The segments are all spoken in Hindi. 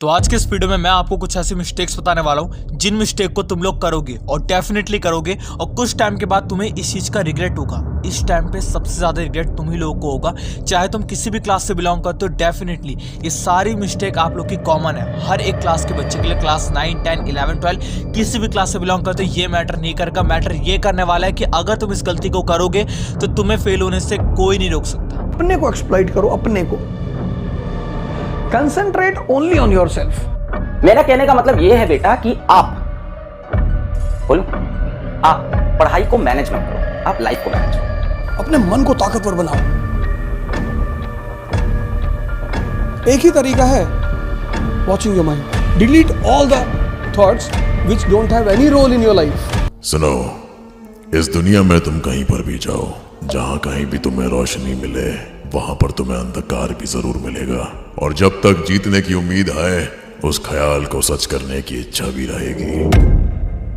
तो आज के इस वीडियो में मैं आपको कुछ ऐसी मिस्टेक्स बताने वाला हूँ जिन मिस्टेक को तुम लोग करोगे और डेफिनेटली करोगे और कुछ टाइम के बाद तुम्हें इस चीज का रिग्रेट होगा। इस टाइम पे सबसे ज्यादा रिग्रेट तुम ही लोगों को होगा, चाहे तुम किसी भी क्लास से बिलोंग करते हो। डेफिनेटली ये सारी मिस्टेक आप लोग की कॉमन है, हर एक क्लास के बच्चे के लिए, क्लास 9, 10, 11, 12 किसी भी क्लास से बिलोंग करते हो। ये मैटर नहीं करेगा, मैटर ये करने वाला है कि अगर तुम इस गलती को करोगे तो तुम्हें फेल होने से कोई नहीं रोक सकता। अपने को एक्सप्लॉइट करो, अपने को कंसंट्रेट ओनली ऑन योरसेल्फ। मेरा कहने का मतलब यह है बेटा कि आप पढ़ाई को मैनेज मत करो, आप लाइफ को मैनेज करो। अपने मन को ताकतवर बनाओ। एक ही तरीका है, watching your mind. Delete all the thoughts which don't have any role in your life. सुनो, इस दुनिया में तुम कहीं पर भी जाओ, जहां कहीं भी तुम्हें रोशनी मिले वहां पर तुम्हें अंधकार भी जरूर मिलेगा। और जब तक जीतने की उम्मीद है उस ख्याल को सच करने की इच्छा भी रहेगी।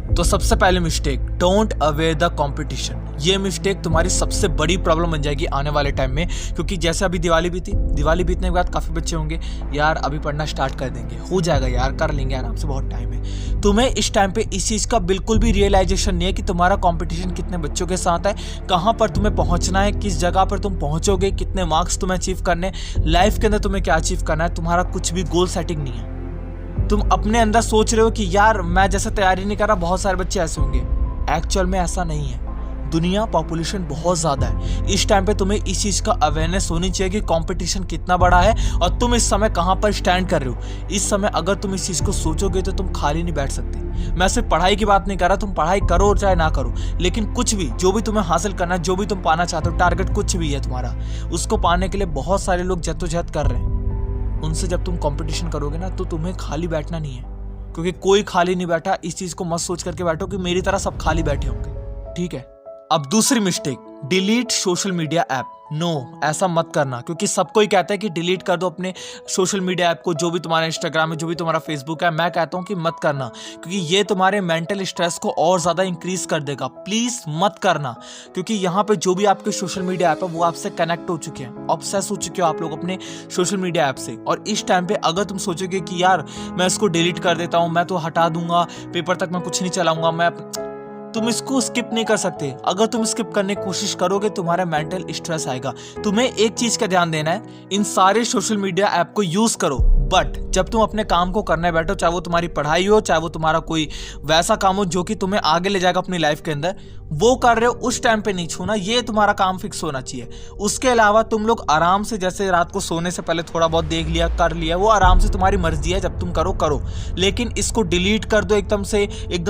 तो सबसे पहले mistake, don't aware the competition. ये मिस्टेक तुम्हारी सबसे बड़ी प्रॉब्लम बन जाएगी आने वाले टाइम में, क्योंकि जैसे अभी दिवाली बीती, दिवाली बीतने के बाद काफी बच्चे होंगे यार अभी पढ़ना स्टार्ट कर देंगे, हो जाएगा यार, कर लेंगे आराम से, बहुत टाइम है। तुम्हें इस टाइम पे इस चीज का बिल्कुल भी रियलाइजेशन नहीं है कि तुम्हारा कंपटीशन कितने बच्चों के साथ है, कहाँ पर तुम्हें पहुंचना है, किस जगह पर तुम पहुंचोगे, कितने मार्क्स तुम्हें अचीव करने, लाइफ के अंदर तुम्हें क्या अचीव करना है। तुम्हारा कुछ भी गोल सेटिंग नहीं है। तुम अपने अंदर सोच रहे हो कि यार मैं जैसे तैयारी नहीं कर रहा, बहुत सारे बच्चे ऐसे होंगे। एक्चुअल में ऐसा नहीं है। दुनिया पॉपुलेशन बहुत ज्यादा है। इस टाइम पे तुम्हें इस चीज का अवेयरनेस होनी चाहिए कि कंपटीशन कितना बड़ा है और तुम इस समय कहां पर स्टैंड कर रहे हो। इस समय अगर तुम इस चीज को सोचोगे तो तुम खाली नहीं बैठ सकते। मैं सिर्फ पढ़ाई की बात नहीं कर रहा, तुम पढ़ाई करो चाहे ना करो, लेकिन कुछ भी जो भी तुम्हें हासिल करना है, जो भी तुम पाना चाहते हो, टारगेट कुछ भी है तुम्हारा, उसको पाने के लिए बहुत सारे लोग जद्दोजहद कर रहे हैं। उनसे जब तुम कंपटीशन करोगे ना तो तुम्हें खाली बैठना नहीं है, क्योंकि कोई खाली नहीं बैठा। इस चीज को मत सोच करके बैठो कि मेरी तरह सब खाली बैठे होंगे, ठीक है। अब दूसरी mistake, delete social media app. No, ऐसा मत करना, क्योंकि सबको ही कहता है कि डिलीट कर दो अपने सोशल मीडिया ऐप को, जो भी तुम्हारा इंस्टाग्राम है, जो भी तुम्हारा फेसबुक है। मैं कहता हूं कि मत करना, क्योंकि ये तुम्हारे मेंटल स्ट्रेस को और ज्यादा इंक्रीज कर देगा। प्लीज मत करना, क्योंकि यहाँ पे जो भी आपके सोशल मीडिया ऐप है वो आपसे कनेक्ट हो चुके हैं, ऑब्सेस हो चुके हो आप लोग अपने सोशल मीडिया ऐप से। और इस टाइम पे अगर तुम सोचोगे कि यार मैं इसको डिलीट कर देता हूँ, मैं तो हटा दूंगा, पेपर तक मैं कुछ नहीं चलाऊंगा, तुम इसको स्किप नहीं कर सकते। अगर तुम स्किप करने की कोशिश करोगे तुम्हारा मेंटल स्ट्रेस आएगा। तुम्हें एक चीज का ध्यान देना है, इन सारे सोशल मीडिया ऐप को यूज करो, बट जब तुम अपने काम को करने बैठो, चाहे वो तुम्हारी पढ़ाई हो, चाहे वो तुम्हारा कोई वैसा काम हो जो कि तुम्हें आगे ले जाएगा अपनी लाइफ के अंदर, वो कर रहे हो, उस टाइम पे नहीं छूना। ये तुम्हारा काम फिक्स होना चाहिए। उसके अलावा तुम लोग आराम से, जैसे रात को सोने से पहले थोड़ा बहुत देख लिया, कर लिया, वो आराम से तुम्हारी मर्जी है, जब तुम करो करो, लेकिन इसको डिलीट कर दो एकदम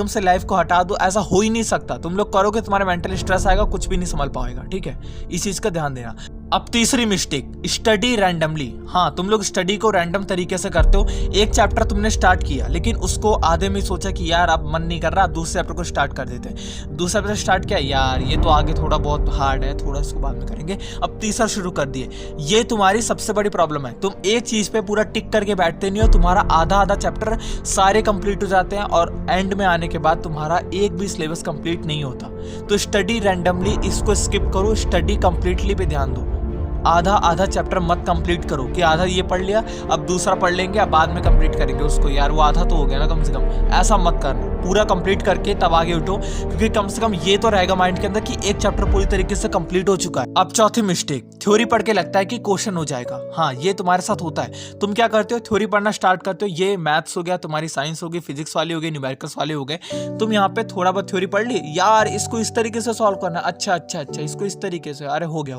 से लाइफ को हटा दो, ऐसा हो ही नहीं सकता। तुम लोग करोगे तुम्हारा मेंटल स्ट्रेस आएगा, कुछ भी नहीं संभल पाएगा, ठीक है। इस चीज का ध्यान देना। अब तीसरी मिस्टेक, स्टडी रैंडमली। हाँ, तुम लोग स्टडी को रैंडम तरीके से करते हो। एक चैप्टर तुमने स्टार्ट किया, लेकिन उसको आधे में सोचा कि यार अब मन नहीं कर रहा, दूसरे चैप्टर को स्टार्ट कर देते हैं। दूसरा चैप्टर स्टार्ट किया, यार ये तो आगे थोड़ा बहुत हार्ड है, थोड़ा इसको बाद में करेंगे, अब तीसरा शुरू कर दिए। ये तुम्हारी सबसे बड़ी प्रॉब्लम है। तुम एक चीज पे पूरा टिक करके बैठते नहीं हो, तुम्हारा आधा चैप्टर सारे कंप्लीट हो जाते हैं और एंड में आने के बाद तुम्हारा एक भी सिलेबस कंप्लीट नहीं होता। तो स्टडी रैंडमली, इसको स्किप करो, स्टडी कंप्लीटली पे ध्यान दो। आधा चैप्टर मत कंप्लीट करो कि आधा ये पढ़ लिया अब दूसरा पढ़ लेंगे, अब बाद में कंप्लीट करेंगे उसको, यार वो आधा तो हो गया ना कम से कम। ऐसा मत करना, पूरा कंप्लीट करके तब आगे उठो, क्योंकि कम से कम ये तो रहेगा माइंड के अंदर कि एक चैप्टर पूरी तरीके से कंप्लीट हो चुका है। अब चौथी मिस्टेक, थ्योरी पढ़ के लगता है कि क्वेश्चन हो जाएगा। हाँ, ये तुम्हारे साथ होता है। तुम क्या करते हो, थ्योरी पढ़ना स्टार्ट करते हो, ये मैथ्स हो गया, तुम्हारी साइंस होगी, फिजिक्स वाली हो गई, न्यूमेरिकल्स वाले हो गए, तुम यहाँ पे थोड़ा बहुत थ्योरी पढ़ ली, यार इसको इस तरीके से सॉल्व करना, अच्छा, इसको इस तरीके से, अरे हो गया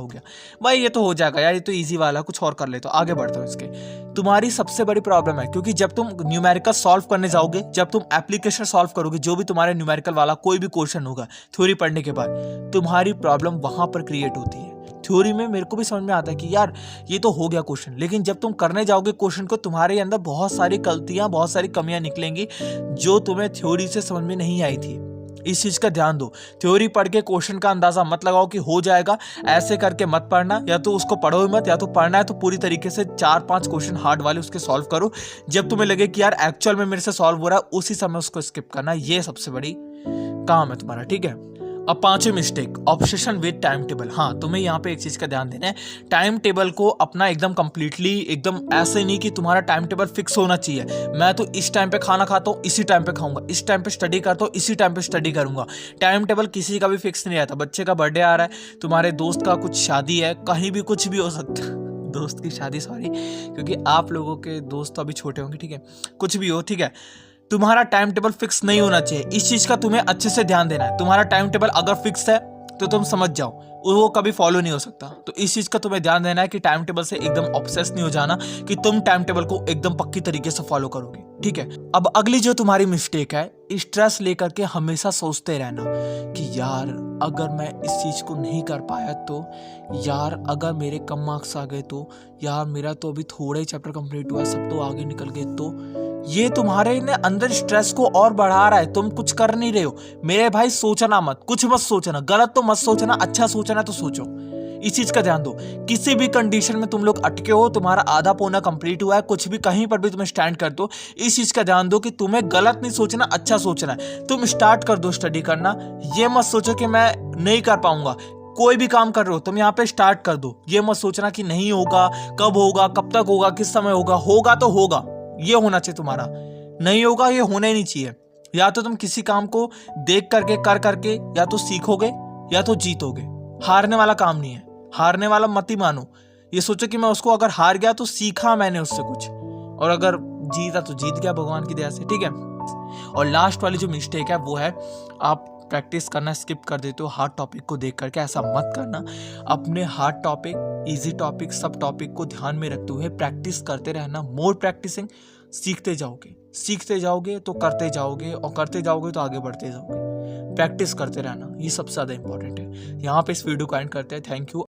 भाई, ये तो हो जाएगा यार, ये तो इजी वाला, कुछ और कर ले, तो आगे बढ़ता हूं इसके। तुम्हारी सबसे बड़ी प्रॉब्लम है, क्योंकि जब तुम न्यूमेरिकल सॉल्व करने जाओगे, जब तुम एप्लीकेशन सॉल्व करोगे, जो भी तुम्हारे न्यूमेरिकल वाला कोई भी क्वेश्चन होगा थ्योरी पढ़ने के बाद, तुम्हारी प्रॉब्लम वहां पर क्रिएट होती है। थ्योरी में मेरे को भी समझ में आता है कि यार ये तो हो गया क्वेश्चन, लेकिन जब तुम करने जाओगे क्वेश्चन को, तुम्हारे अंदर बहुत सारी गलतियां, बहुत सारी कमियां निकलेंगी जो तुम्हें थ्योरी से समझ में नहीं आई थी। इस चीज का ध्यान दो। थ्योरी पढ़ के क्वेश्चन का अंदाजा मत लगाओ कि हो जाएगा, ऐसे करके मत पढ़ना। या तो उसको पढ़ो ही मत, या तो पढ़ना है तो पूरी तरीके से 4-5 क्वेश्चन हार्ड वाले उसके सॉल्व करो। जब तुम्हें लगे कि यार एक्चुअल में मेरे से सॉल्व हो रहा है, उसी समय उसको स्किप करना। ये सबसे बड़ी काम है तुम्हारा, ठीक है। अब पांचवी mistake, obsession with time table. हाँ, तुम्हें यहाँ पे एक चीज का ध्यान देना है, टाइम टेबल को अपना एकदम कंप्लीटली, एकदम ऐसे नहीं कि तुम्हारा टाइम टेबल फिक्स होना चाहिए। मैं तो इस टाइम पे खाना खाता हूँ, इसी टाइम पे खाऊंगा, इस टाइम पे स्टडी करता हूँ, इसी टाइम पे स्टडी करूंगा। टाइम टेबल किसी का भी फिक्स नहीं रहता। बच्चे का बर्थडे आ रहा है, तुम्हारे दोस्त का कुछ शादी है, कहीं भी कुछ भी हो सकता है। दोस्त की शादी, सॉरी, क्योंकि आप लोगों के दोस्त तो अभी छोटे होंगे, ठीक है, कुछ भी हो, ठीक है, तुम्हारा टाइम टेबल फिक्स नहीं होना चाहिए। इस चीज का तुम्हें अच्छे से ध्यान देना है। तुम्हारा टाइम टेबल अगर फिक्स है तो तुम समझ जाओ वो कभी फॉलो नहीं हो सकता। तो इस चीज का तुम्हें ध्यान देना है कि टाइम टेबल से एकदम ऑब्सेस नहीं हो जाना कि तुम टाइम टेबल को एकदम पक्की तरीके से फॉलो करोगे, ठीक है। अब अगली जो तुम्हारी मिस्टेक है, स्ट्रेस लेकर के हमेशा सोचते रहना कि यार अगर मैं इस चीज को नहीं कर पाया तो, यार अगर मेरे कम मार्क्स आ गए तो, यार मेरा तो अभी थोड़ा ही चैप्टर कंप्लीट हुआ, सब तो आगे निकल गए तो। ये तुम्हारे अंदर स्ट्रेस को और बढ़ा रहा है, तुम कुछ कर नहीं रहे हो। मेरे भाई सोचना मत, कुछ मत सोचना, गलत तो मत सोचना, अच्छा सोचना तो सोचो। इस चीज का ध्यान दो। किसी भी कंडीशन में तुम लोग अटके हो, तुम्हारा आधा पौना कंप्लीट हुआ है, कुछ भी कहीं पर भी तुम स्टैंड कर दो, इस चीज का ध्यान दो कि तुम्हें गलत नहीं सोचना, अच्छा सोचना है। तुम स्टार्ट कर दो स्टडी करना, ये मत सोचो कि मैं नहीं कर पाऊंगा। कोई भी काम कर रहे हो तुम यहाँ पे स्टार्ट कर दो। ये मत सोचना कि नहीं होगा, कब होगा, कब तक होगा, किस समय होगा। होगा तो होगा, ये होना चाहिए तुम्हारा। नहीं होगा, ये होना ही नहीं चाहिए। या तो तुम किसी काम को देख करके, कर करके या तो सीखोगे या तो जीतोगे। हारने वाला काम नहीं है, हारने वाला मत ही मानो। ये सोचो कि मैं उसको अगर हार गया तो सीखा मैंने उससे कुछ, और अगर जीता तो जीत गया भगवान की दया से, ठीक है। और लास्ट वाली जो मिस्टेक है वो है, आप प्रैक्टिस करना स्किप कर देते हो हार्ड टॉपिक को देख करके। ऐसा मत करना। अपने हार्ड टॉपिक, इजी टॉपिक, सब टॉपिक को ध्यान में रखते हुए प्रैक्टिस करते रहना। मोर प्रैक्टिसिंग, सीखते जाओगे तो करते जाओगे, और करते जाओगे तो आगे बढ़ते जाओगे। प्रैक्टिस करते रहना, ये सबसे ज़्यादा इंपॉर्टेंट है। यहाँ पे इस वीडियो को एंड करते हैं। Thank you.